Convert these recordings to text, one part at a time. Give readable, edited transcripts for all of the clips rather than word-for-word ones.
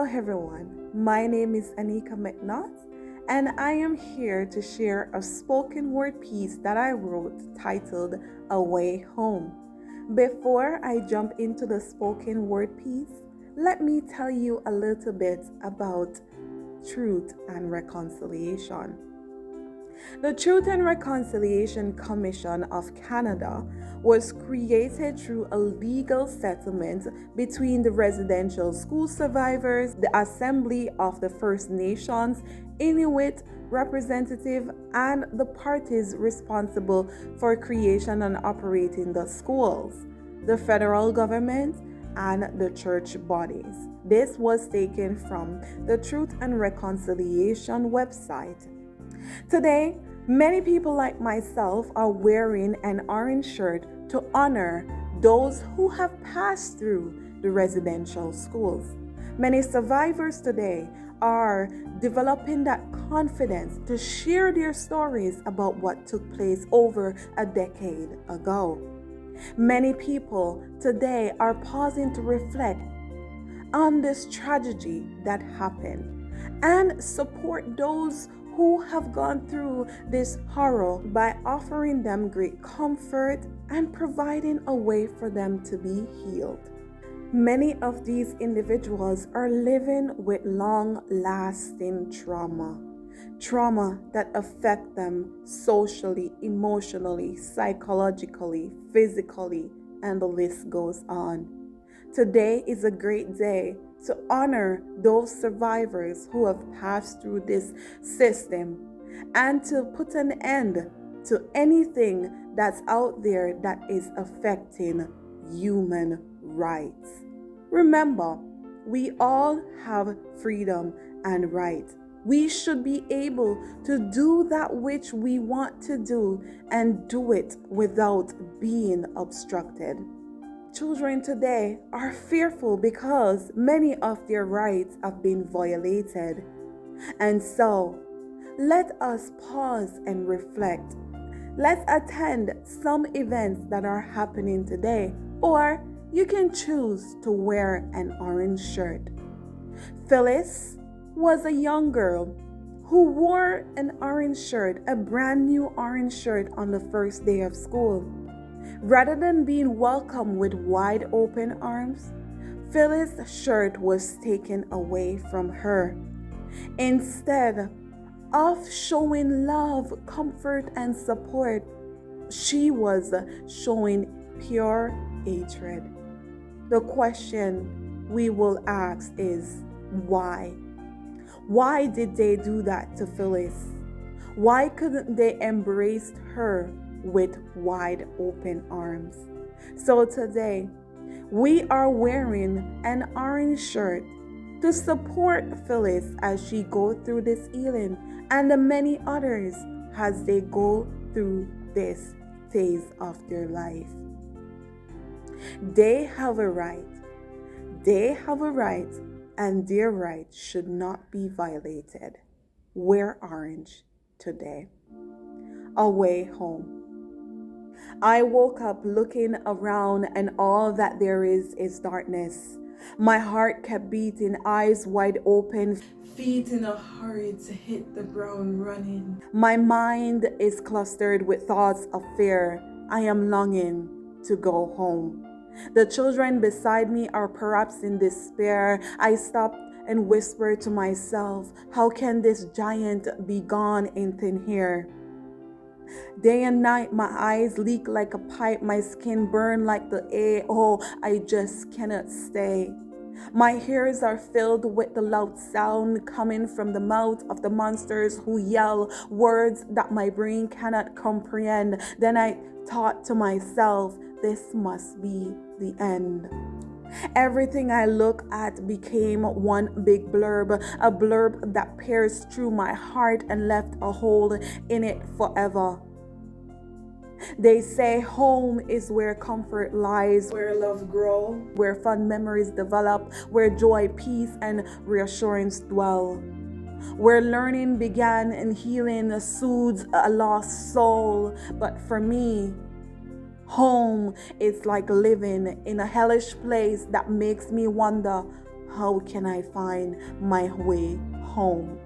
Hello everyone, my name is Anika McNaught and I am here to share a spoken word piece that I wrote titled Away Home. Before I jump into the spoken word piece, let me tell you a little bit about Truth and Reconciliation. The Truth and Reconciliation Commission of Canada was created through a legal settlement between the residential school survivors, the Assembly of the First Nations, Inuit representative, and the parties responsible for creation and operating the schools, the federal government, and the church bodies. This was taken from the Truth and Reconciliation website. Today, many people like myself are wearing an orange shirt to honor those who have passed through the residential schools. Many survivors today are developing that confidence to share their stories about what took place over a decade ago. Many people today are pausing to reflect on this tragedy that happened and support those who have gone through this horror by offering them great comfort and providing a way for them to be healed. Many of these individuals are living with long-lasting trauma that affect them socially, emotionally, psychologically, physically, and the list goes on. Today is a great day to honor those survivors who have passed through this system and to put an end to anything that's out there that is affecting human rights. Remember, we all have freedom and right. We should be able to do that which we want to do and do it without being obstructed. Children today are fearful because many of their rights have been violated. And so, let us pause and reflect. Let's attend some events that are happening today, or you can choose to wear an orange shirt. Phyllis was a young girl who wore an orange shirt, a brand new orange shirt on the first day of school. Rather than being welcomed with wide open arms, Phyllis' shirt was taken away from her. Instead of showing love, comfort, and support, she was showing pure hatred. The question we will ask is, why? Why did they do that to Phyllis? Why couldn't they embrace her with wide open arms? So today, we are wearing an orange shirt to support Phyllis as she goes through this healing and the many others as they go through this phase of their life. They have a right. They have a right, and their right should not be violated. Wear orange today. Away home. I woke up looking around and all that there is darkness. My heart kept beating, eyes wide open, feet in a hurry to hit the ground running. My mind is clustered with thoughts of fear. I am longing to go home. The children beside me are perhaps in despair. I stopped and whispered to myself, how can this giant be gone in thin air? Day and night, my eyes leak like a pipe, my skin burn like the air. Oh, I just cannot stay. My ears are filled with the loud sound coming from the mouth of the monsters who yell words that my brain cannot comprehend. Then I thought to myself, this must be the end. Everything I look at became one big blurb, a blurb that pierced through my heart and left a hole in it forever. They say home is where comfort lies, where love grows, where fun memories develop, where joy, peace, and reassurance dwell, where learning began and healing soothes a lost soul. But for me, home is like living in a hellish place that makes me wonder, how can I find my way home?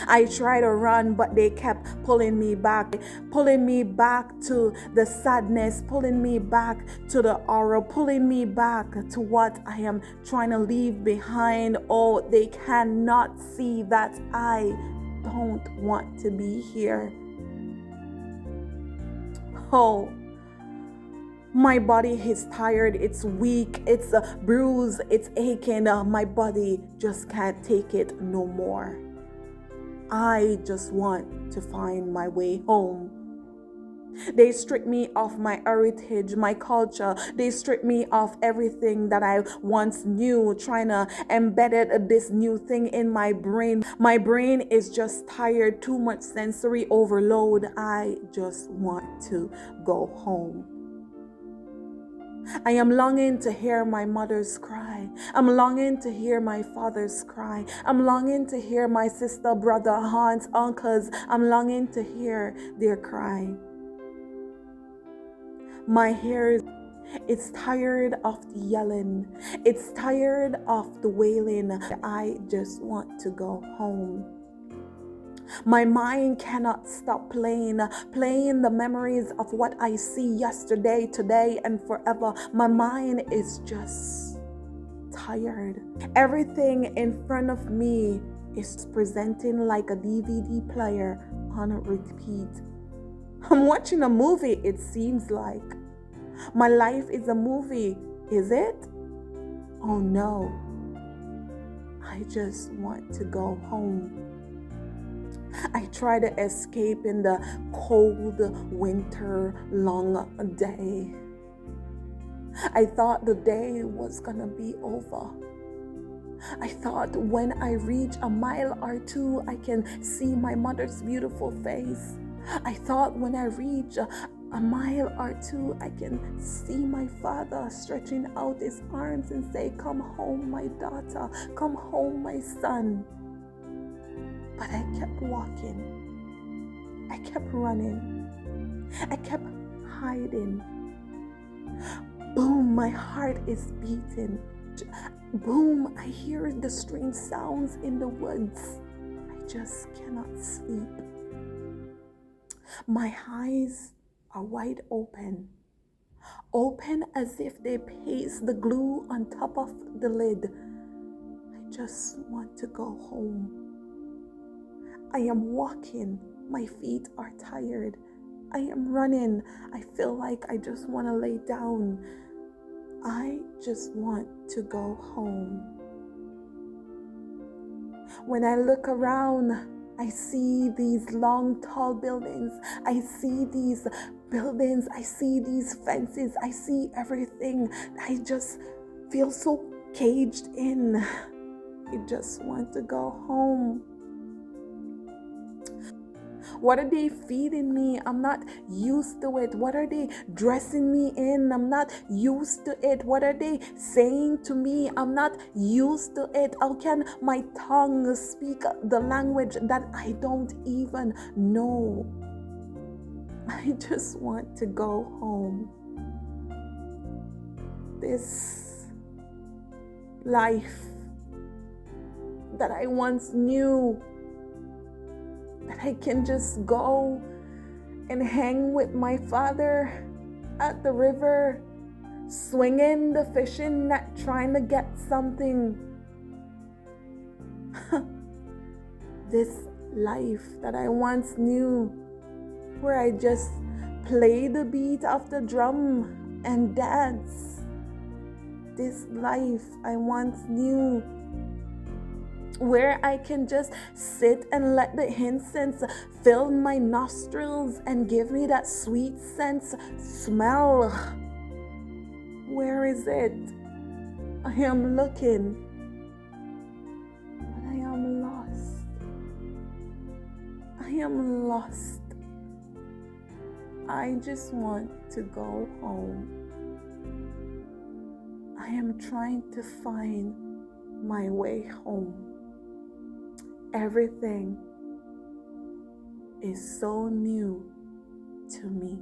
I tried to run, but they kept pulling me back to the sadness, pulling me back to the horror, pulling me back to what I am trying to leave behind. Oh, they cannot see that I don't want to be here. Oh, my body is tired, it's weak, it's bruised, it's aching. My body just can't take it no more. I just want to find my way home. They stripped me of my heritage, my culture. They stripped me of everything that I once knew, trying to embed this new thing in my brain. My brain is just tired, too much sensory overload. I just want to go home. I am longing to hear my mother's cry. I'm longing to hear my father's cry. I'm longing to hear my sister, brother, aunts, uncles. I'm longing to hear their cry. My hair is tired of the yelling. It's tired of the wailing. I just want to go home. My mind cannot stop playing the memories of what I see yesterday, today, and forever. My mind is just tired. Everything in front of me is presenting like a DVD player on a repeat. I'm watching a movie, it seems like. My life is a movie, is it? Oh no. I just want to go home. I try to escape in the cold winter long day. I thought the day was gonna be over. I thought when I reach a mile or two, I can see my mother's beautiful face. I thought when I reach a mile or two, I can see my father stretching out his arms and say, "Come home, my daughter. Come home, my son." But I kept walking. I kept running. I kept hiding. Boom, my heart is beating. Boom, I hear the strange sounds in the woods. I just cannot sleep. My eyes are wide open. Open as if they paste the glue on top of the lid. I just want to go home. I am walking. My feet are tired. I am running. I feel like I just want to lay down. I just want to go home. When I look around, I see these long, tall buildings. I see these buildings. I see these fences. I see everything. I just feel so caged in. I just want to go home. What are they feeding me? I'm not used to it. What are they dressing me in? I'm not used to it. What are they saying to me? I'm not used to it. How can my tongue speak the language that I don't even know? I just want to go home. This life that I once knew, that I can just go and hang with my father at the river, swinging the fishing net, trying to get something. This life that I once knew, where I just play the beat of the drum and dance. This life I once knew, where I can just sit and let the incense fill my nostrils and give me that sweet sense smell. Where is it? I am looking, but I am lost. I am lost. I just want to go home. I am trying to find my way home. Everything is so new to me.